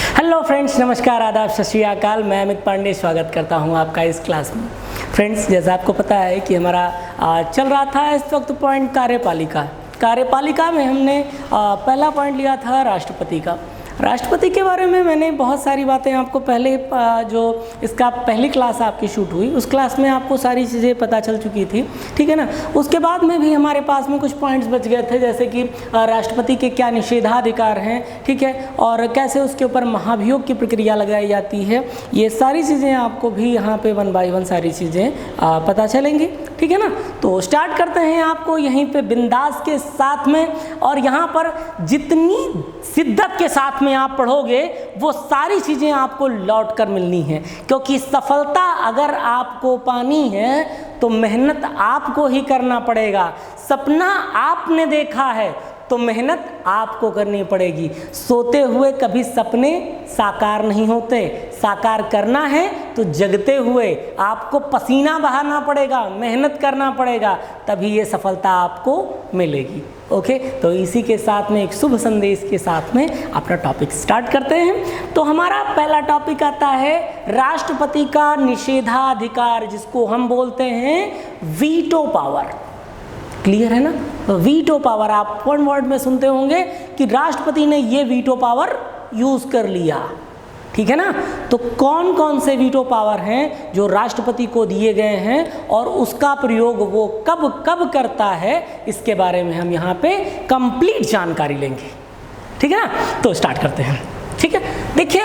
Hello friends, नमस्कार, आदाब, सत श्री अकाल। मैं अमित पांडे स्वागत करता हूं आपका इस क्लास में। फ्रेंड्स, जैसा आपको पता है कि हमारा चल रहा था इस वक्त पॉइंट कार्यपालिका में हमने पहला पॉइंट लिया था राष्ट्रपति का। राष्ट्रपति के बारे में मैंने बहुत सारी बातें आपको पहले जो इसका पहली क्लास आपकी शूट हुई उस क्लास में आपको सारी चीज़ें पता चल चुकी थी, ठीक है ना। उसके बाद में भी हमारे पास में कुछ पॉइंट्स बच गए थे, जैसे कि राष्ट्रपति के क्या निषेधाधिकार हैं, ठीक है, और कैसे उसके ऊपर महाभियोग की प्रक्रिया लगाई जाती है। ये सारी चीज़ें आपको भी यहाँ पे 1 बाय 1 सारी चीज़ें पता चलेंगी, ठीक है ना। तो स्टार्ट करते हैं आपको यहीं पे बिंदास के साथ में, और यहाँ पर जितनी शिद्दत के साथ में आप पढ़ोगे वो सारी चीज़ें आपको लौट कर मिलनी है, क्योंकि सफलता अगर आपको पानी है तो मेहनत आपको ही करना पड़ेगा। सपना आपने देखा है तो मेहनत आपको करनी पड़ेगी। सोते हुए कभी सपने साकार नहीं होते। साकार करना है तो जगते हुए आपको पसीना बहाना पड़ेगा, मेहनत करना पड़ेगा, तभी ये सफलता आपको मिलेगी। ओके, तो इसी के साथ में एक शुभ संदेश के साथ में अपना टॉपिक स्टार्ट करते हैं। तो हमारा पहला टॉपिक आता है राष्ट्रपति का निषेधाधिकार, जिसको हम बोलते हैं वीटो पावर। क्लियर है ना। तो वीटो पावर आप 1 वर्ड में सुनते होंगे कि राष्ट्रपति ने ये वीटो पावर यूज कर लिया, ठीक है ना। तो कौन कौन से वीटो पावर हैं जो राष्ट्रपति को दिए गए हैं और उसका प्रयोग वो कब कब करता है, इसके बारे में हम यहाँ पे कंप्लीट जानकारी लेंगे, ठीक है ना। तो स्टार्ट करते हैं, ठीक है। देखिए,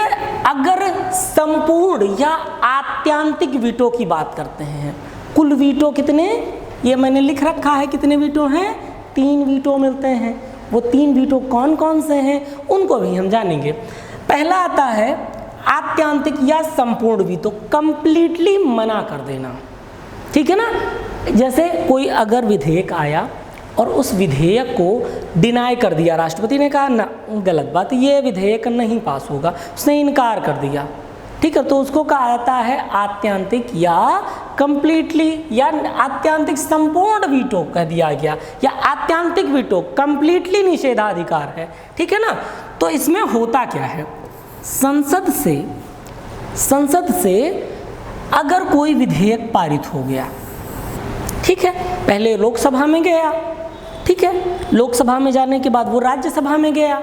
अगर संपूर्ण या आत्यांतिक वीटो की बात करते हैं, कुल वीटो कितने, ये मैंने लिख रखा है कितने वीटो हैं, 3 वीटो मिलते हैं। वो 3 वीटो कौन कौन से हैं उनको भी हम जानेंगे। पहला आता है आत्यांतिक या संपूर्ण वीटो, कंप्लीटली मना कर देना, ठीक है ना। जैसे कोई अगर विधेयक आया और उस विधेयक को डिनाई कर दिया, राष्ट्रपति ने कहा ना, गलत बात, ये विधेयक नहीं पास होगा, उसने इनकार कर दिया, ठीक है, तो उसको कहा जाता है आत्यांतिक या कंप्लीटली या आत्यांतिक संपूर्ण वीटो कह दिया गया, या आत्यांतिक वीटो कंप्लीटली निषेधाधिकार है, ठीक है ना। तो इसमें होता क्या है, संसद से अगर कोई विधेयक पारित हो गया, ठीक है, पहले लोकसभा में गया, ठीक है, लोकसभा में जाने के बाद वो राज्यसभा में गया,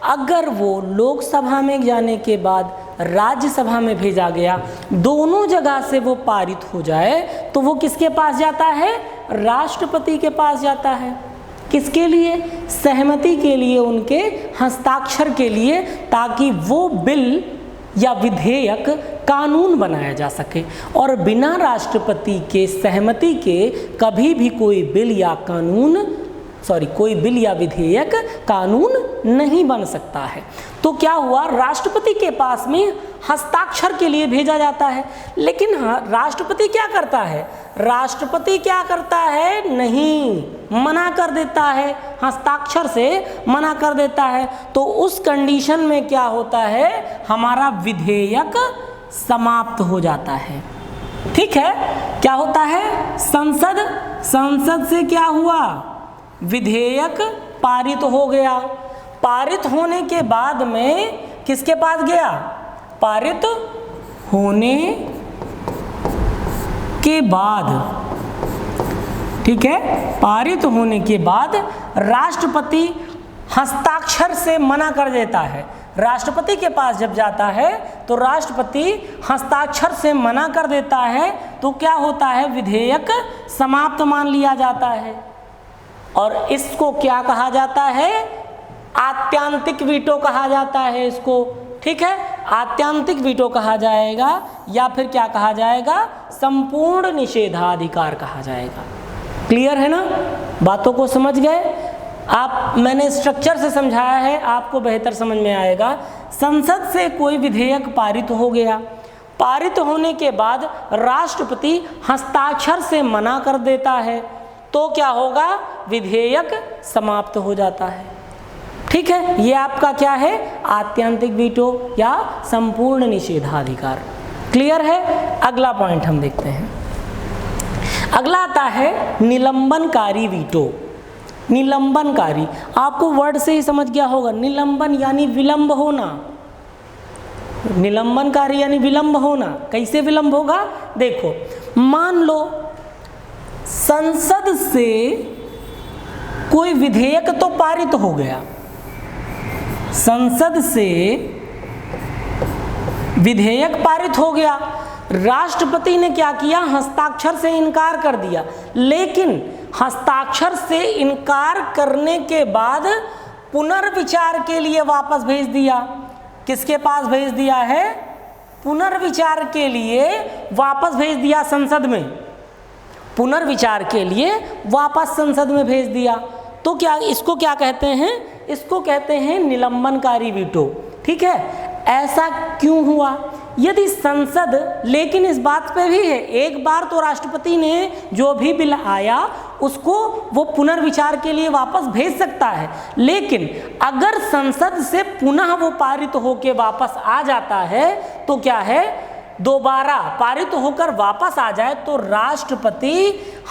अगर वो लोकसभा में जाने के बाद राज्यसभा में भेजा गया, दोनों जगह से वो पारित हो जाए तो वो किसके पास जाता है, राष्ट्रपति के पास जाता है। किसके लिए, सहमति के लिए, उनके हस्ताक्षर के लिए, ताकि वो बिल या विधेयक कानून बनाया जा सके। और बिना राष्ट्रपति के सहमति के कभी भी कोई बिल या विधेयक कानून नहीं बन सकता है। तो क्या हुआ, राष्ट्रपति के पास में हस्ताक्षर के लिए भेजा जाता है, लेकिन राष्ट्रपति क्या करता है, नहीं, मना कर देता है, हस्ताक्षर से मना कर देता है। तो उस कंडीशन में क्या होता है, हमारा विधेयक समाप्त हो जाता है, ठीक है। क्या होता है, संसद से क्या हुआ, विधेयक पारित हो गया। पारित होने के बाद में किसके पास गया, पारित होने के बाद, ठीक है, पारित होने के बाद राष्ट्रपति हस्ताक्षर से मना कर देता है। राष्ट्रपति के पास जब जाता है तो राष्ट्रपति हस्ताक्षर से मना कर देता है, तो क्या होता है, विधेयक समाप्त मान लिया जाता है। और इसको क्या कहा जाता है, आत्यांतिक वीटो कहा जाता है इसको, ठीक है, आत्यांतिक वीटो कहा जाएगा, या फिर क्या कहा जाएगा, संपूर्ण निषेधाधिकार कहा जाएगा। क्लियर है ना, बातों को समझ गए आप। मैंने स्ट्रक्चर से समझाया है, आपको बेहतर समझ में आएगा। संसद से कोई विधेयक पारित हो गया, पारित होने के बाद राष्ट्रपति हस्ताक्षर से मना कर देता है, तो क्या होगा, विधेयक समाप्त हो जाता है, ठीक है। ये आपका क्या है, आत्यांतिक वीटो या संपूर्ण निषेधाधिकार। क्लियर है। अगला पॉइंट हम देखते हैं। अगला आता है निलंबनकारी वीटो। निलंबनकारी, आपको वर्ड से ही समझ गया होगा, निलंबन यानी विलंब होना, निलंबनकारी यानी विलंब होना। कैसे विलंब होगा? देखो, मान लो संसद से कोई विधेयक तो पारित हो गया, संसद से विधेयक पारित हो गया, राष्ट्रपति ने क्या किया? हस्ताक्षर से इनकार कर दिया। लेकिन हस्ताक्षर से इनकार करने के बाद पुनर्विचार के लिए वापस भेज दिया। किसके पास भेज दिया है? पुनर्विचार के लिए वापस भेज दिया संसद में, पुनर्विचार के लिए वापस संसद में भेज दिया। तो क्या इसको क्या कहते हैं? इसको कहते हैं निलंबनकारी वीटो। ठीक है, ऐसा क्यों हुआ? यदि संसद, लेकिन इस बात पे भी है, एक बार तो राष्ट्रपति ने जो भी बिल आया उसको वो पुनर्विचार के लिए वापस भेज सकता है, लेकिन अगर संसद से पुनः वो पारित होके वापस आ जाता है तो क्या है? दोबारा पारित होकर वापस आ जाए तो राष्ट्रपति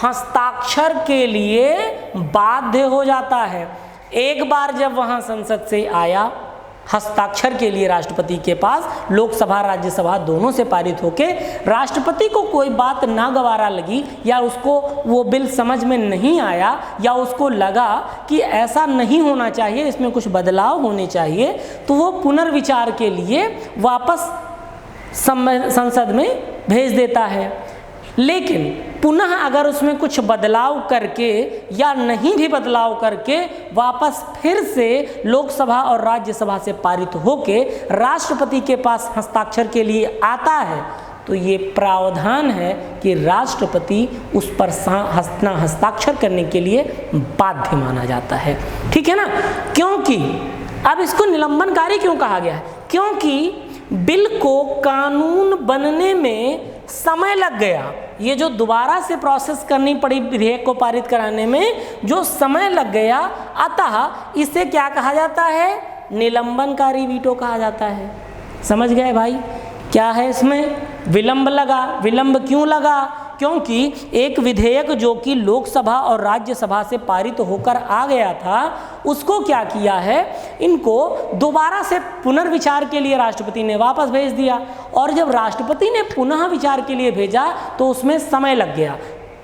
हस्ताक्षर के लिए बाध्य हो जाता है। एक बार जब वहाँ संसद से आया, हस्ताक्षर के लिए राष्ट्रपति के पास, लोकसभा राज्यसभा दोनों से पारित होके राष्ट्रपति को कोई बात ना गवारा लगी, या उसको वो बिल समझ में नहीं आया, या उसको लगा कि ऐसा नहीं होना चाहिए, इसमें कुछ बदलाव होने चाहिए, तो वो पुनर्विचार के लिए वापस संसद में भेज देता है। लेकिन पुनः अगर उसमें कुछ बदलाव करके या नहीं भी बदलाव करके वापस फिर से लोकसभा और राज्यसभा से पारित होके राष्ट्रपति के पास हस्ताक्षर के लिए आता है, तो ये प्रावधान है कि राष्ट्रपति उस पर हस्ताक्षर करने के लिए बाध्य माना जाता है। ठीक है ना? क्योंकि अब इसको निलंबनकारी क्यों कहा गया है? क्योंकि बिल को कानून बनने में समय लग गया। ये जो दोबारा से प्रोसेस करनी पड़ी विधेयक को पारित कराने में जो समय लग गया, अतः इसे क्या कहा जाता है? निलंबनकारी वीटो कहा जाता है। समझ गए भाई? क्या है इसमें? विलंब लगा। विलंब क्यों लगा? क्योंकि एक विधेयक जो कि लोकसभा और राज्यसभा से पारित होकर आ गया था, उसको क्या किया है? इनको दोबारा से पुनर्विचार के लिए राष्ट्रपति ने वापस भेज दिया, और जब राष्ट्रपति ने पुनः विचार के लिए भेजा तो उसमें समय लग गया,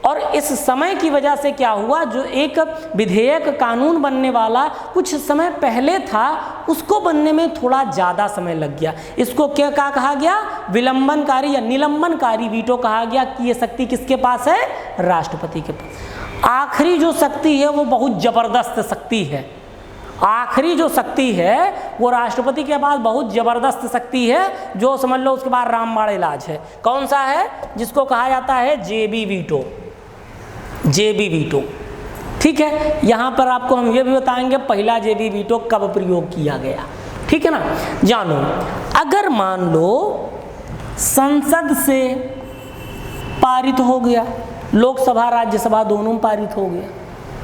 और इस समय की वजह से क्या हुआ? जो एक विधेयक कानून बनने वाला कुछ समय पहले था, उसको बनने में थोड़ा ज़्यादा समय लग गया। इसको क्या कहा गया? विलंबनकारी या निलंबनकारी वीटो कहा गया कि ये शक्ति किसके पास है? राष्ट्रपति के पास। आखिरी जो शक्ति है वो बहुत ज़बरदस्त शक्ति है। आखिरी जो शक्ति है वो राष्ट्रपति के पास बहुत ज़बरदस्त शक्ति है, जो समझ लो उसके बाद रामबाण इलाज है। कौन सा है? जिसको कहा जाता है जेबी वीटो। जेबी वीटो। ठीक है, यहाँ पर आपको हम ये भी बताएंगे पहला जेबी वीटो कब प्रयोग किया गया। ठीक है ना? जानो, अगर मान लो संसद से पारित हो गया, लोकसभा राज्यसभा दोनों में पारित हो गया,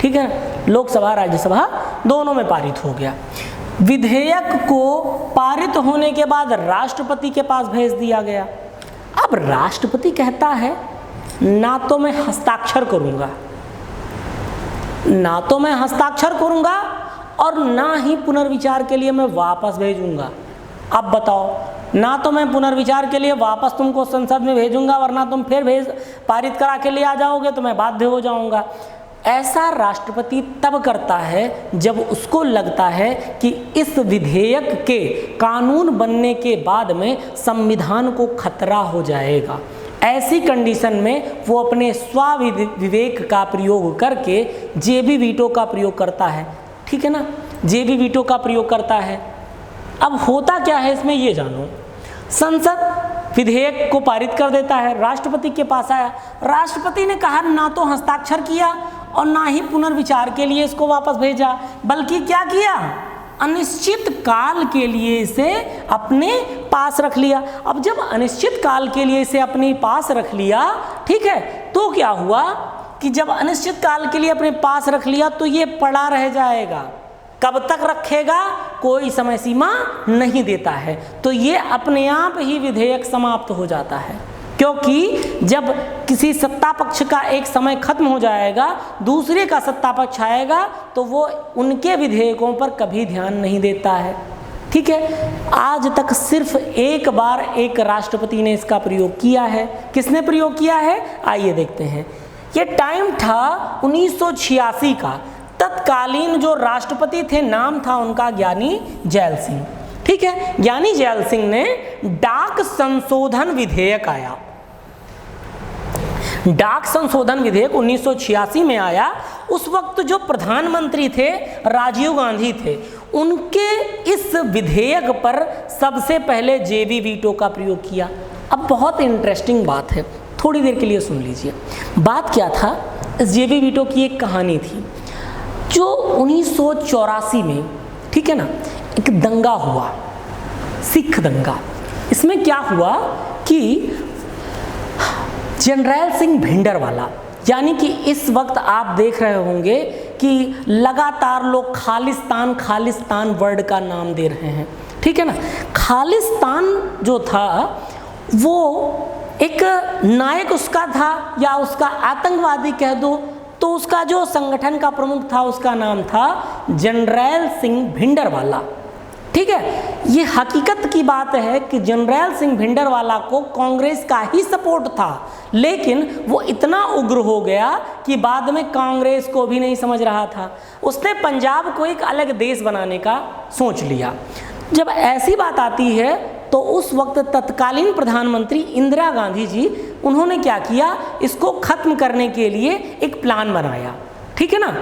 ठीक है ना? लोकसभा राज्यसभा दोनों में पारित हो गया। विधेयक को पारित होने के बाद राष्ट्रपति के पास भेज दिया गया। अब राष्ट्रपति कहता है ना तो मैं हस्ताक्षर करूंगा, ना तो मैं हस्ताक्षर करूंगा, और ना ही पुनर्विचार के लिए मैं वापस भेजूंगा। अब बताओ, ना तो मैं पुनर्विचार के लिए वापस तुमको संसद में भेजूंगा, वरना तुम फिर पारित करा के लिए आ जाओगे तो मैं बाध्य हो जाऊंगा। ऐसा राष्ट्रपति तब करता है जब उसको लगता है कि इस विधेयक के कानून बनने के बाद में संविधान को खतरा हो जाएगा। ऐसी कंडीशन में वो अपने स्वविवेक का प्रयोग करके जेबी वीटो का प्रयोग करता है। ठीक है ना? जेबी वीटो का प्रयोग करता है। अब होता क्या है इसमें ये जानो। संसद विधेयक को पारित कर देता है, राष्ट्रपति के पास आया, राष्ट्रपति ने कहा ना तो हस्ताक्षर किया और ना ही पुनर्विचार के लिए इसको वापस भेजा, बल्कि क्या किया? अनिश्चित काल के लिए इसे अपने पास रख लिया। अब जब अनिश्चित काल के लिए इसे अपने पास रख लिया, ठीक है, तो क्या हुआ कि जब अनिश्चित काल के लिए अपने पास रख लिया तो ये पड़ा रह जाएगा। कब तक रखेगा? कोई समय सीमा नहीं देता है। तो ये अपने आप ही विधेयक समाप्त हो जाता है, क्योंकि जब किसी सत्ता पक्ष का एक समय खत्म हो जाएगा, दूसरे का सत्ता पक्ष आएगा तो वो उनके विधेयकों पर कभी ध्यान नहीं देता है। ठीक है, आज तक सिर्फ एक बार एक राष्ट्रपति ने इसका प्रयोग किया है। किसने प्रयोग किया है, आइए देखते हैं। ये टाइम था 1986 का। तत्कालीन जो राष्ट्रपति थे, नाम था उनका ज्ञानी जैल सिंह। ठीक है, ज्ञानी जैल सिंह ने डाक संशोधन विधेयक आया, डाक संशोधन विधेयक 1986 में आया। उस वक्त जो प्रधानमंत्री थे राजीव गांधी थे, उनके इस विधेयक पर सबसे पहले जेबी वीटो का प्रयोग किया। अब बहुत इंटरेस्टिंग बात है, थोड़ी देर के लिए सुन लीजिए। बात क्या था, इस जेबी वीटो की एक कहानी थी। जो 1984 में, ठीक है ना, एक दंगा हुआ, सिख दंगा। इसमें क्या हुआ कि जनरल सिंह भिंडरवाला, यानी कि इस वक्त आप देख रहे होंगे कि लगातार लोग खालिस्तान खालिस्तान वर्ड का नाम दे रहे हैं, ठीक है ना। खालिस्तान जो था वो एक नायक उसका था, या उसका आतंकवादी कह दो, तो उसका जो संगठन का प्रमुख था उसका नाम था जनरल सिंह भिंडरवाला। ठीक है, ये हकीकत की बात है कि जनरल सिंह भिंडरवाला को कांग्रेस का ही सपोर्ट था, लेकिन वो इतना उग्र हो गया कि बाद में कांग्रेस को भी नहीं समझ रहा था। उसने पंजाब को एक अलग देश बनाने का सोच लिया। जब ऐसी बात आती है तो उस वक्त तत्कालीन प्रधानमंत्री इंदिरा गांधी जी, उन्होंने क्या किया, इसको खत्म करने के लिए एक प्लान बनाया, ठीक है ना।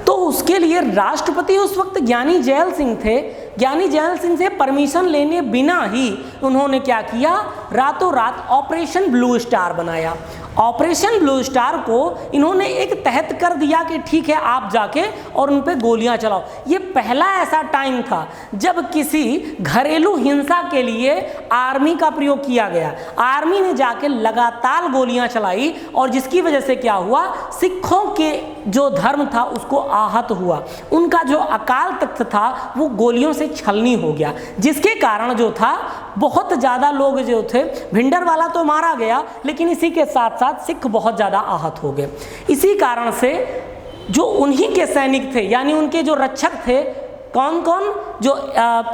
तो उसके लिए राष्ट्रपति उस वक्त ज्ञानी जैल सिंह थे। ज्ञानी जैल सिंह से परमिशन लेने बिना ही उन्होंने क्या किया, रातों रात ऑपरेशन ब्लू स्टार बनाया। ऑपरेशन ब्लू स्टार को इन्होंने एक तहत कर दिया कि ठीक है, आप जाके और उन पे गोलियां चलाओ। ये पहला ऐसा टाइम था जब किसी घरेलू हिंसा के लिए आर्मी का प्रयोग किया गया। आर्मी ने जाके लगातार गोलियां चलाई और जिसकी वजह से क्या हुआ, सिखों के जो धर्म था उसको आहत हुआ। उनका जो अकाल तख्त था वो गोलियों से छलनी हो गया, जिसके कारण जो था बहुत ज़्यादा लोग जो थे, भिंडरवाला तो मारा गया, लेकिन इसी के साथ साथ सिख बहुत ज़्यादा आहत हो गए। इसी कारण से जो उन्हीं के सैनिक थे, यानी उनके जो रक्षक थे, कौन कौन, जो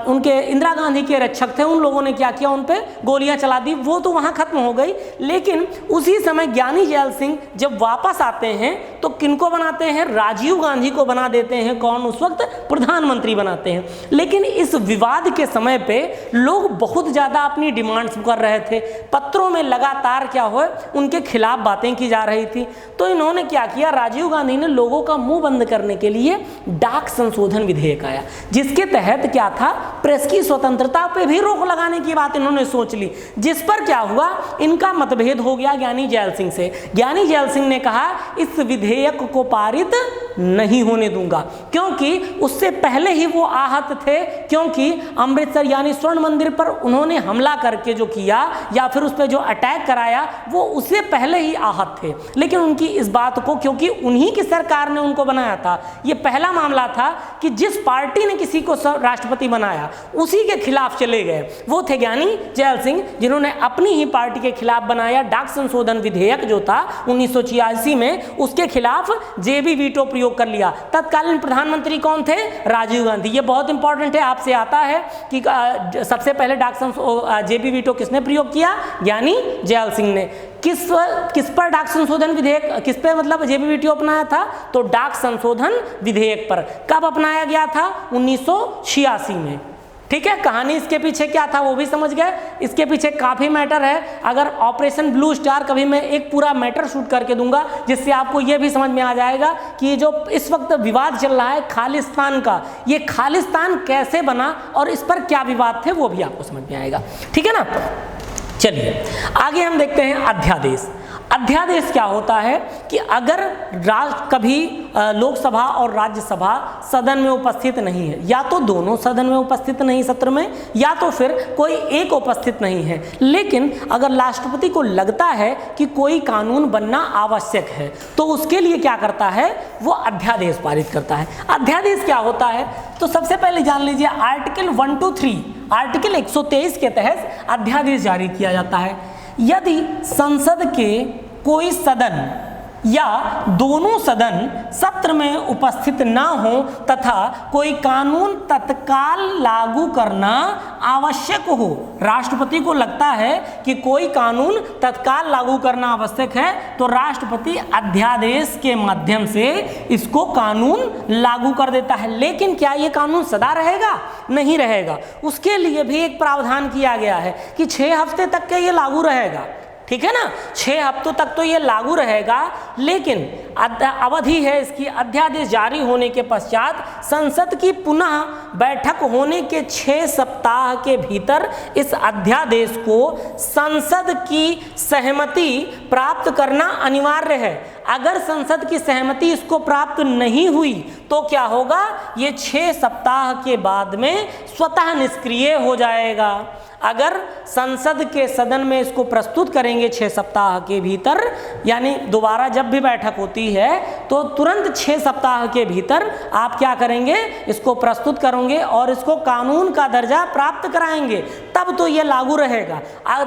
उनके इंदिरा गांधी के रक्षक थे, उन लोगों ने क्या किया, उन पे गोलियां चला दी। वो तो वहां खत्म हो गई, लेकिन उसी समय ज्ञानी जैल सिंह जब वापस आते हैं तो किनको बनाते हैं, राजीव गांधी को बना देते हैं। कौन, उस वक्त प्रधानमंत्री बनाते हैं। लेकिन इस विवाद के समय पे लोग बहुत ज़्यादा अपनी डिमांड्स कर रहे थे। पत्रों में लगातार क्या हो, उनके खिलाफ बातें की जा रही थी। तो इन्होंने क्या किया, राजीव गांधी ने लोगों का मुंह बंद करने के लिए डाक संशोधन विधेयक आया, जिसके तहत क्या था, प्रेस की स्वतंत्रता पे भी रोक लगाने की बात इन्होंने सोच ली। जिस पर क्या हुआ, इनका मतभेद हो गया ज्ञानी जैल सिंह से। ज्ञानी जैल सिंह ने कहा इस विधेयक को पारित नहीं होने दूंगा, क्योंकि उससे पहले ही वो आहत थे। क्योंकि अमृतसर यानी स्वर्ण मंदिर पर उन्होंने हमला करके जो किया या फिर उस पर जो अटैक कराया, वो उससे पहले ही आहत थे। लेकिन उनकी इस बात को, क्योंकि उन्हीं की सरकार ने उनको बनाया था, ये पहला मामला था कि जिस पार्टी ने किसी को राष्ट्रपति बनाया उसी के खिलाफ चले गए। वो थे ज्ञानी जैल सिंह, जिन्होंने अपनी ही पार्टी के खिलाफ बनाया डाक संशोधन विधेयक जो था 1986 में, उसके खिलाफ जेबी वीटो प्रयोग कर लिया। तत्कालीन प्रधानमंत्री कौन थे, राजीव गांधी। ये बहुत इंपॉर्टेंट है, आपसे आता है कि सबसे पहले जेबी वीटो किसने प्रयोग किया, ज्ञानी जैल सिंह ने। किस पर डाक संशोधन विधेयक, किस पे मतलब जेबी वीटो अपनाया था, तो डाक संशोधन विधेयक पर। कब अपनाया गया था, 1986 में। ठीक है, कहानी इसके पीछे क्या था वो भी समझ गए। इसके पीछे काफ़ी मैटर है। अगर ऑपरेशन ब्लू स्टार, कभी मैं एक पूरा मैटर शूट करके दूंगा जिससे आपको ये भी समझ में आ जाएगा कि ये जो इस वक्त विवाद चल रहा है खालिस्तान का, ये खालिस्तान कैसे बना और इस पर क्या विवाद थे, वो भी आपको समझ में आएगा। ठीक है ना। चलिए आगे हम देखते हैं अध्यादेश। अध्यादेश क्या होता है कि अगर कभी लोकसभा और राज्यसभा सदन में उपस्थित नहीं है, या तो दोनों सदन में उपस्थित नहीं सत्र में, या तो फिर कोई एक उपस्थित नहीं है, लेकिन अगर राष्ट्रपति को लगता है कि कोई कानून बनना आवश्यक है, तो उसके लिए क्या करता है, वो अध्यादेश पारित करता है। अध्यादेश क्या होता है, तो सबसे पहले जान लीजिए आर्टिकल 123, आर्टिकल 123 के तहत अध्यादेश जारी किया जाता है। यदि संसद के कोई सदन या दोनों सदन सत्र में उपस्थित न हो तथा कोई कानून तत्काल लागू करना आवश्यक हो। राष्ट्रपति को लगता है कि कोई कानून तत्काल लागू करना आवश्यक है तो राष्ट्रपति अध्यादेश के माध्यम से इसको कानून लागू कर देता है। लेकिन क्या ये कानून सदा रहेगा? नहीं रहेगा। उसके लिए भी एक प्रावधान किया गया है कि 6 हफ्ते तक के ये लागू रहेगा, ठीक है ना, 6 हफ्तों तक तो ये लागू रहेगा। लेकिन अवधि है इसकी, अध्यादेश जारी होने के पश्चात संसद की पुनः बैठक होने के 6 सप्ताह के भीतर इस अध्यादेश को संसद की सहमति प्राप्त करना अनिवार्य है। अगर संसद की सहमति इसको प्राप्त नहीं हुई तो क्या होगा? ये 6 सप्ताह के बाद में स्वतः निष्क्रिय हो जाएगा। अगर संसद के सदन में इसको प्रस्तुत करेंगे 6 सप्ताह के भीतर, यानी दोबारा जब भी बैठक होती है तो तुरंत 6 सप्ताह के भीतर आप क्या करेंगे? इसको प्रस्तुत करेंगे और इसको कानून का दर्जा प्राप्त कराएंगे, तब तो ये लागू रहेगा।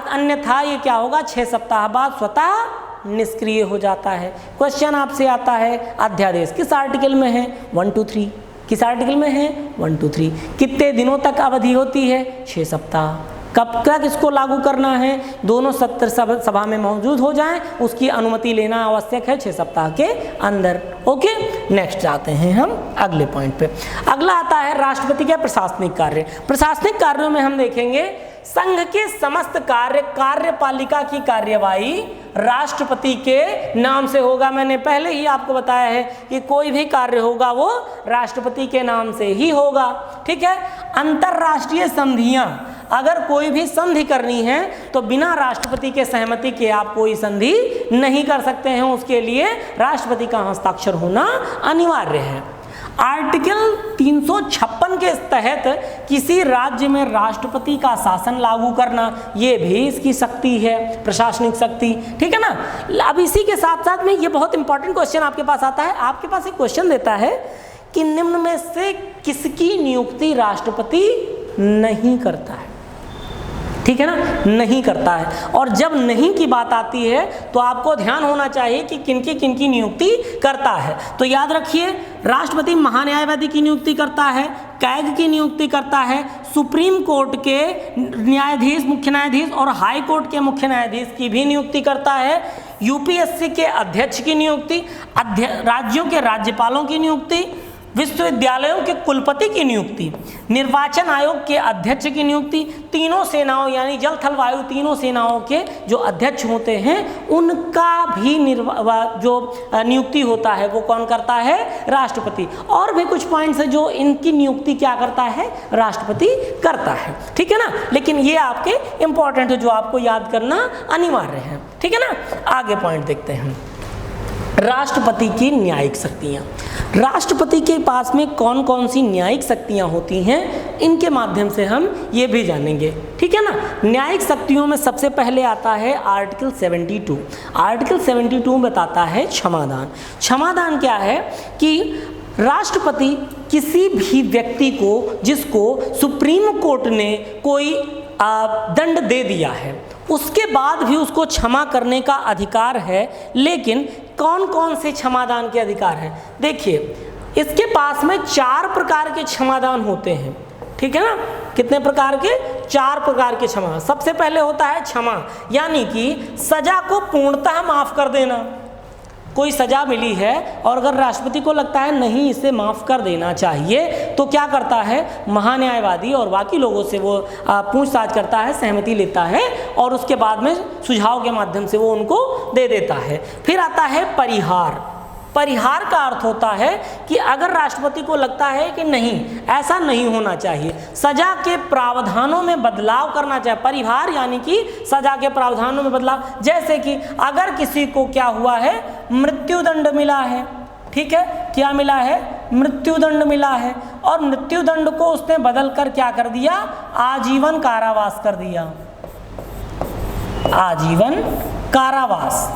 अन्यथा ये क्या होगा? 6 सप्ताह बाद स्वतः निष्क्रिय हो जाता है। क्वेश्चन आपसे आता है, अध्यादेश किस आर्टिकल में है? 1 2 3। किस आर्टिकल में है? 1 2 3। कितने दिनों तक अवधि होती है? 6 सप्ताह। कब तक इसको लागू करना है? दोनों सत्र सभा में मौजूद हो जाएं, उसकी अनुमति लेना आवश्यक है 6 सप्ताह के अंदर। ओके, नेक्स्ट आते हैं हम अगले पॉइंट पे। अगला आता है राष्ट्रपति के प्रशासनिक कार्य। प्रशासनिक कार्यों में हम देखेंगे संघ के समस्त कार्यपालिका की कार्यवाही राष्ट्रपति के नाम से होगा। मैंने पहले ही आपको बताया है कि कोई भी कार्य होगा वो राष्ट्रपति के नाम से ही होगा, ठीक है। अंतरराष्ट्रीय संधियां, अगर कोई भी संधि करनी है तो बिना राष्ट्रपति के सहमति के आप कोई संधि नहीं कर सकते हैं, उसके लिए राष्ट्रपति का हस्ताक्षर होना अनिवार्य है। आर्टिकल 356 के तहत किसी राज्य में राष्ट्रपति का शासन लागू करना, ये भी इसकी शक्ति है, प्रशासनिक शक्ति, ठीक है ना। अब इसी के साथ साथ में ये बहुत इंपॉर्टेंट क्वेश्चन आपके पास आता है। आपके पास एक क्वेश्चन देता है कि निम्न में से किसकी नियुक्ति राष्ट्रपति नहीं करता है, ठीक है ना, नहीं करता है। और जब नहीं की बात आती है तो आपको ध्यान होना चाहिए कि किनकी नियुक्ति करता है। तो याद रखिए, राष्ट्रपति महान्यायवादी की नियुक्ति करता है, कैग की नियुक्ति करता है, सुप्रीम कोर्ट के न्यायाधीश, मुख्य न्यायाधीश और हाई कोर्ट के मुख्य न्यायाधीश की भी नियुक्ति करता है, यूपीएससी के अध्यक्ष की नियुक्ति, राज्यों के राज्यपालों की नियुक्ति, विश्वविद्यालयों के कुलपति की नियुक्ति, निर्वाचन आयोग के अध्यक्ष की नियुक्ति, तीनों सेनाओं यानी जल थल वायु तीनों सेनाओं के जो अध्यक्ष होते हैं उनका भी नियुक्ति होता है, वो कौन करता है? राष्ट्रपति। और भी कुछ पॉइंट्स है जो इनकी नियुक्ति क्या करता है? राष्ट्रपति करता है, ठीक है ना। लेकिन ये आपके इंपॉर्टेंट है जो आपको याद करना अनिवार्य है, ठीक है ना। आगे पॉइंट देखते हैं, राष्ट्रपति की न्यायिक शक्तियाँ। राष्ट्रपति के पास में कौन कौन सी न्यायिक शक्तियाँ होती हैं, इनके माध्यम से हम ये भी जानेंगे, ठीक है ना। न्यायिक शक्तियों में सबसे पहले आता है आर्टिकल 72। आर्टिकल 72 बताता है क्षमादान। क्षमादान क्या है कि राष्ट्रपति किसी भी व्यक्ति को जिसको सुप्रीम कोर्ट ने कोई दंड दे दिया है उसके बाद भी उसको क्षमा करने का अधिकार है। लेकिन कौन कौन से क्षमादान के अधिकार हैं? देखिए, इसके पास में 4 प्रकार के क्षमादान होते हैं, ठीक है ना। कितने प्रकार के? 4 प्रकार के क्षमा। सबसे पहले होता है क्षमा, यानी कि सजा को पूर्णतः माफ कर देना। कोई सजा मिली है और अगर राष्ट्रपति को लगता है नहीं इसे माफ़ कर देना चाहिए तो क्या करता है? महान्यायवादी और बाकी लोगों से वो पूछताछ करता है, सहमति लेता है और उसके बाद में सुझाव के माध्यम से वो उनको दे देता है। फिर आता है परिहार। परिहार का अर्थ होता है कि अगर राष्ट्रपति को लगता है कि नहीं ऐसा नहीं होना चाहिए, सजा के प्रावधानों में बदलाव करना चाहिए। परिहार यानी कि सजा के प्रावधानों में बदलाव, जैसे कि अगर किसी को क्या हुआ है? मृत्युदंड मिला है, ठीक है, क्या मिला है? मृत्युदंड मिला है और मृत्युदंड को उसने बदल कर क्या कर दिया? आजीवन कारावास कर दिया। आजीवन कारावास,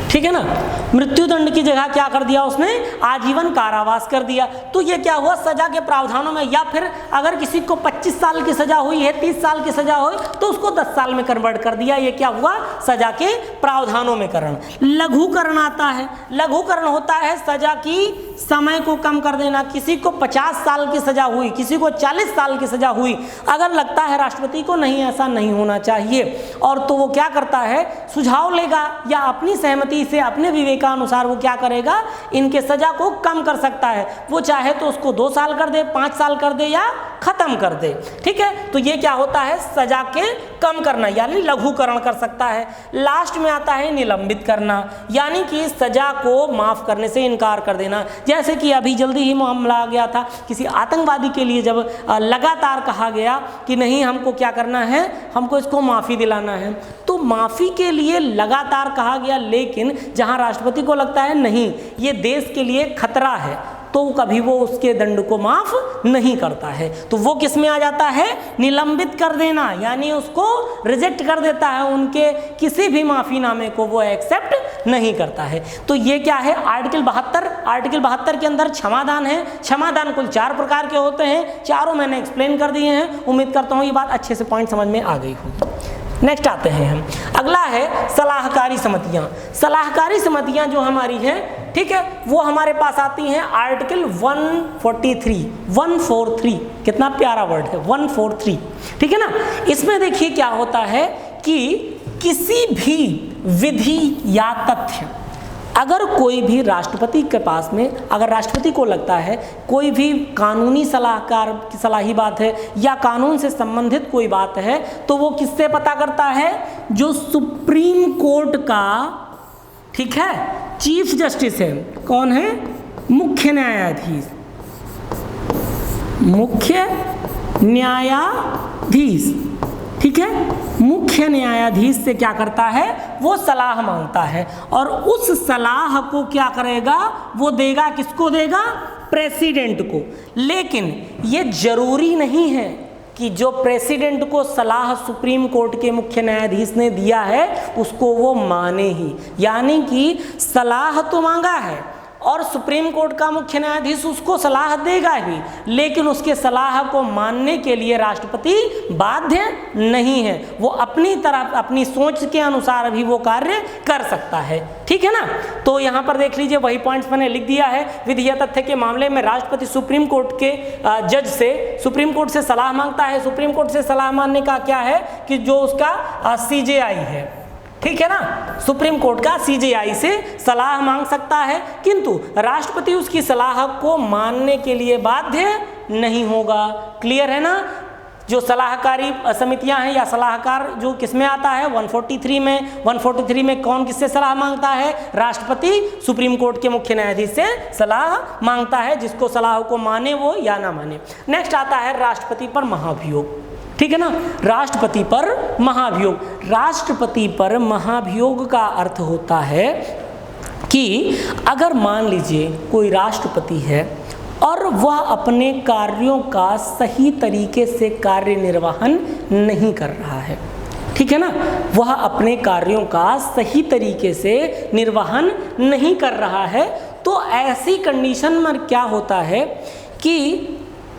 ठीक है ना। मृत्युदंड की जगह क्या कर दिया उसने, आजीवन कारावास कर दिया। तो ये क्या हुआ, सजा के प्रावधानों में, या फिर अगर किसी को 25 साल की सजा हुई है, 30 साल की सजा हुई तो उसको 10 साल में कन्वर्ट कर दिया। ये क्या हुआ, सजा के प्रावधानों में करण। लघुकरण आता है, लघुकरण होता है सजा की समय को कम कर देना। किसी को 50 साल की सजा हुई, किसी को 40 साल की सजा हुई, अगर लगता है राष्ट्रपति को नहीं ऐसा नहीं होना चाहिए, और तो वो क्या करता है, सुझाव लेगा या अपनी सहमति से अपने विवेकानुसार वो क्या करेगा, इनके सजा को कम कर सकता है। वो चाहे तो उसको 2 साल कर दे, 5 साल कर दे या खत्म कर दे। ठीक है, तो ये क्या होता है, सजा के कम करना यानी लघुकरण कर सकता है। लास्ट में आता है निलंबित करना, यानी कि सजा को माफ करने से इनकार कर देना। जैसे कि अभी जल्दी ही मामला आ गया था, किसी आतंकवादी के लिए जब लगातार कहा गया कि नहीं हमको क्या करना है, हमको इसको माफ़ी दिलाना है, तो माफ़ी के लिए लगातार कहा गया, लेकिन जहां राष्ट्रपति को लगता है नहीं ये देश के लिए खतरा है, तो कभी वो उसके दंड को माफ नहीं करता है। तो वो किस में आ जाता है, निलंबित कर देना, यानी उसको रिजेक्ट कर देता है, उनके किसी भी माफीनामे को वो एक्सेप्ट नहीं करता है। तो ये क्या है, आर्टिकल 72। आर्टिकल 72 के अंदर क्षमादान है। क्षमादान कुल 4 प्रकार के होते हैं, चारों मैंने एक्सप्लेन कर दिए हैं। उम्मीद करता हूँ ये बात अच्छे से पॉइंट समझ में आ गई होगी। नेक्स्ट आते हैं हम, अगला है सलाहकारी समितियाँ। सलाहकारी समितियाँ जो हमारी हैं, ठीक है, वो हमारे पास आती हैं आर्टिकल 143। कितना प्यारा वर्ड है 143, ठीक है ना। इसमें देखिए क्या होता है कि किसी भी विधि या तथ्य, अगर कोई भी राष्ट्रपति के पास में, अगर राष्ट्रपति को लगता है कोई भी कानूनी सलाहकार की सलाही बात है या कानून से संबंधित कोई बात है, तो वो किससे पता करता है, जो सुप्रीम कोर्ट का, ठीक है, चीफ जस्टिस है। कौन है, मुख्य न्यायाधीश। मुख्य न्यायाधीश, ठीक है, मुख्य न्यायाधीश से क्या करता है, वो सलाह मांगता है, और उस सलाह को क्या करेगा, वो देगा, किसको देगा, प्रेसिडेंट को। लेकिन ये जरूरी नहीं है कि जो प्रेसिडेंट को सलाह सुप्रीम कोर्ट के मुख्य न्यायाधीश ने दिया है उसको वो माने ही, यानी कि सलाह तो मांगा है और सुप्रीम कोर्ट का मुख्य न्यायाधीश उसको सलाह देगा ही, लेकिन उसके सलाह को मानने के लिए राष्ट्रपति बाध्य नहीं है। वो अपनी तरफ, अपनी सोच के अनुसार भी वो कार्य कर सकता है, ठीक है ना। तो यहाँ पर देख लीजिए वही पॉइंट्स मैंने लिख दिया है। विधि या तथ्य के मामले में राष्ट्रपति सुप्रीम कोर्ट के जज से, सुप्रीम कोर्ट से सलाह मांगता है। सुप्रीम कोर्ट से सलाह मांगने का क्या है कि जो उसका CJI है, ठीक है ना, सुप्रीम कोर्ट का CJI से सलाह मांग सकता है, किंतु राष्ट्रपति उसकी सलाह को मानने के लिए बाध्य नहीं होगा। क्लियर है ना। जो सलाहकारी समितियां हैं या सलाहकार जो किसमें आता है, 143 में। 143 में कौन किससे सलाह मांगता है, राष्ट्रपति सुप्रीम कोर्ट के मुख्य न्यायाधीश से सलाह मांगता है, जिसको सलाह को माने वो या ना माने। नेक्स्ट आता है राष्ट्रपति पर महाभियोग, ठीक है ना। राष्ट्रपति पर महाभियोग, राष्ट्रपति पर महाभियोग का अर्थ होता है कि अगर मान लीजिए कोई राष्ट्रपति है और वह अपने कार्यों का सही तरीके से कार्य निर्वहन नहीं कर रहा है, ठीक है ना, वह अपने कार्यों का सही तरीके से निर्वहन नहीं कर रहा है, तो ऐसी कंडीशन में क्या होता है कि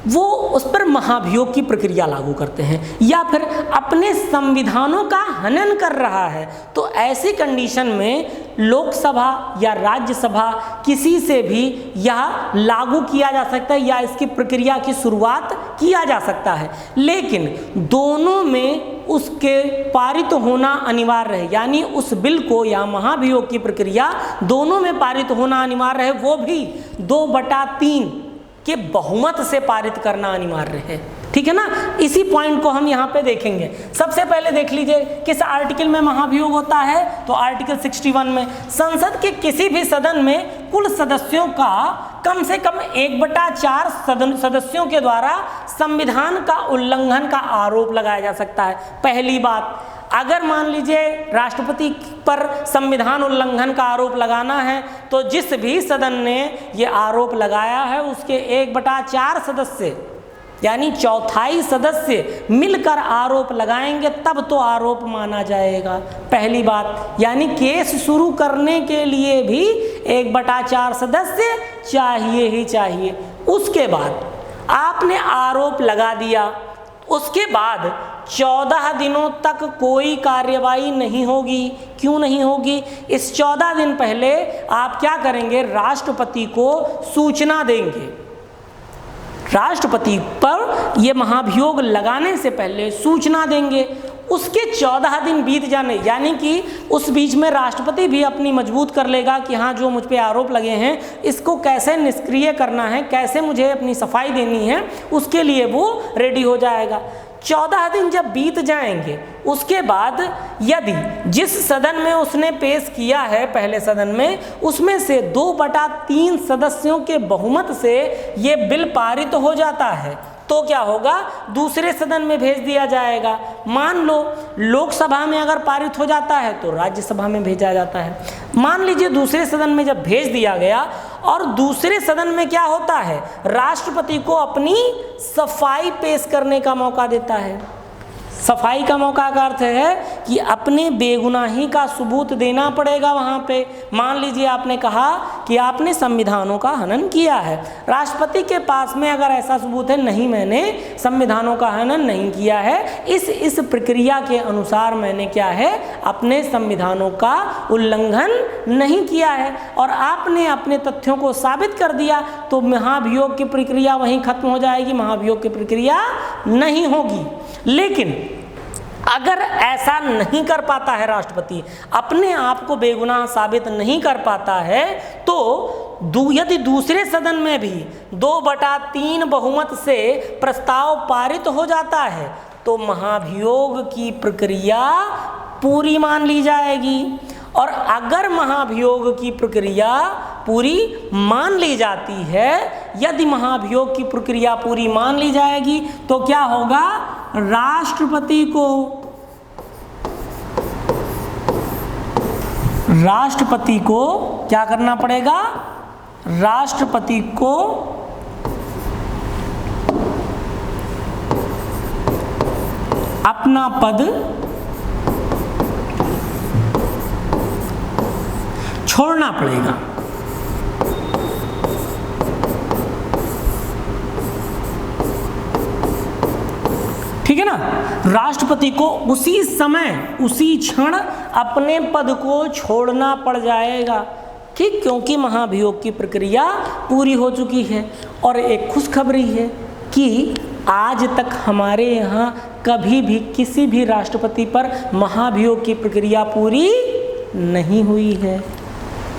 वो उस पर महाभियोग की प्रक्रिया लागू करते हैं, या फिर अपने संविधानों का हनन कर रहा है, तो ऐसी कंडीशन में लोकसभा या राज्यसभा किसी से भी यह लागू किया जा सकता है या इसकी प्रक्रिया की शुरुआत किया जा सकता है, लेकिन दोनों में उसके पारित होना अनिवार्य है, यानी उस बिल को या महाभियोग की प्रक्रिया दोनों में पारित होना अनिवार्य है, वो भी 2/3 के बहुमत से पारित करना अनिवार्य है, ठीक है ना। इसी पॉइंट को हम यहाँ पे देखेंगे। सबसे पहले देख लीजिए किस आर्टिकल में महाभियोग होता है, तो आर्टिकल 61 में। संसद के किसी भी सदन में कुल सदस्यों का कम से कम 1/4 सदस्यों के द्वारा संविधान का उल्लंघन का आरोप लगाया जा सकता है। पहली बात, अगर मान लीजिए राष्ट्रपति पर संविधान उल्लंघन का आरोप लगाना है, तो जिस भी सदन ने ये आरोप लगाया है उसके 1/4 सदस्य यानी चौथाई सदस्य मिलकर आरोप लगाएंगे तब तो आरोप माना जाएगा, पहली बात। यानी केस शुरू करने के लिए भी 1/4 सदस्य चाहिए ही चाहिए। उसके बाद आपने आरोप लगा दिया, उसके बाद 14 दिनों तक कोई कार्यवाही नहीं होगी। क्यों नहीं होगी? इस 14 दिन पहले आप क्या करेंगे? राष्ट्रपति को सूचना देंगे। राष्ट्रपति पर ये महाभियोग लगाने से पहले सूचना देंगे। उसके 14 दिन बीत जाने, यानी कि उस बीच में राष्ट्रपति भी अपनी मजबूत कर लेगा कि हाँ, जो मुझ पे आरोप लगे हैं इसको कैसे निष्क्रिय करना है, कैसे मुझे अपनी सफाई देनी है, उसके लिए वो रेडी हो जाएगा। 14 दिन जब बीत जाएंगे, उसके बाद यदि जिस सदन में उसने पेश किया है, पहले सदन में, उसमें से 2/3 सदस्यों के बहुमत से ये बिल पारित हो जाता है, तो क्या होगा? दूसरे सदन में भेज दिया जाएगा। मान लो लोकसभा में अगर पारित हो जाता है तो राज्यसभा में भेजा जाता है। मान लीजिए दूसरे सदन में जब भेज दिया गया और दूसरे सदन में क्या होता है? राष्ट्रपति को अपनी सफाई पेश करने का मौका देता है। सफाई का मौका का अर्थ है कि अपने बेगुनाही का सबूत देना पड़ेगा वहाँ पे। मान लीजिए आपने कहा कि आपने संविधानों का हनन किया है, राष्ट्रपति के पास में अगर ऐसा सबूत है, नहीं मैंने संविधानों का हनन नहीं किया है, इस प्रक्रिया के अनुसार मैंने क्या है, अपने संविधानों का उल्लंघन नहीं किया है, और आपने अपने तथ्यों को साबित कर दिया, तो महाभियोग की प्रक्रिया वहीं खत्म हो जाएगी, महाभियोग की प्रक्रिया नहीं होगी। लेकिन अगर ऐसा नहीं कर पाता है राष्ट्रपति, अपने आप को बेगुनाह साबित नहीं कर पाता है, तो यदि दूसरे सदन में भी 2/3 बहुमत से प्रस्ताव पारित हो जाता है तो महाभियोग की प्रक्रिया पूरी मान ली जाएगी। और अगर महाभियोग की प्रक्रिया पूरी मान ली जाती है, यदि महाभियोग की प्रक्रिया पूरी मान ली जाएगी, तो क्या होगा? राष्ट्रपति को क्या करना पड़ेगा? राष्ट्रपति को अपना पद छोड़ना पड़ेगा। ठीक है ना? राष्ट्रपति को उसी समय, उसी क्षण अपने पद को छोड़ना पड़ जाएगा, ठीक, क्योंकि महाभियोग की प्रक्रिया पूरी हो चुकी है। और एक खुशखबरी है कि आज तक हमारे यहाँ कभी भी किसी भी राष्ट्रपति पर महाभियोग की प्रक्रिया पूरी नहीं हुई है।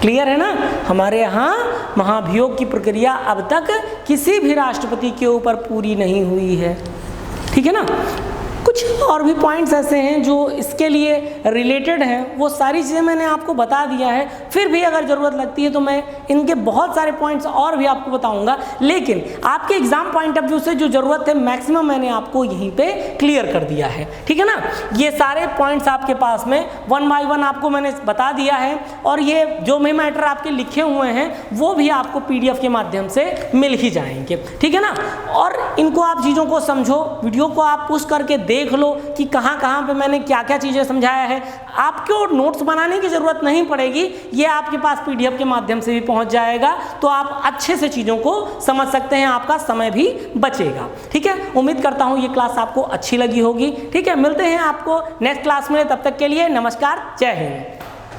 क्लियर है ना? हमारे यहाँ महाभियोग की प्रक्रिया अब तक किसी भी राष्ट्रपति के ऊपर पूरी नहीं हुई है। ठीक है ना? कुछ और भी पॉइंट्स ऐसे हैं जो इसके लिए रिलेटेड हैं, वो सारी चीज़ें मैंने आपको बता दिया है। फिर भी अगर ज़रूरत लगती है तो मैं इनके बहुत सारे पॉइंट्स और भी आपको बताऊंगा, लेकिन आपके एग्जाम पॉइंट ऑफ व्यू से जो ज़रूरत है मैक्सिमम मैंने आपको यहीं पे क्लियर कर दिया है। ठीक है ना? ये सारे पॉइंट्स आपके पास में 1 बाय 1 आपको मैंने बता दिया है, और ये जो भी मैटर आपके लिखे हुए हैं वो भी आपको PDF के माध्यम से मिल ही जाएंगे। ठीक है ना? और इनको आप चीज़ों को समझो, वीडियो को आप पुश करके देख लो कि कहाँ पे मैंने क्या क्या चीज़ें समझाया है। आपको नोट्स बनाने की ज़रूरत नहीं पड़ेगी, ये आपके पास PDF के माध्यम से भी पहुंच जाएगा, तो आप अच्छे से चीज़ों को समझ सकते हैं, आपका समय भी बचेगा। ठीक है? उम्मीद करता हूँ ये क्लास आपको अच्छी लगी होगी। ठीक है? मिलते हैं आपको नेक्स्ट क्लास में, तब तक के लिए नमस्कार, जय हिंद।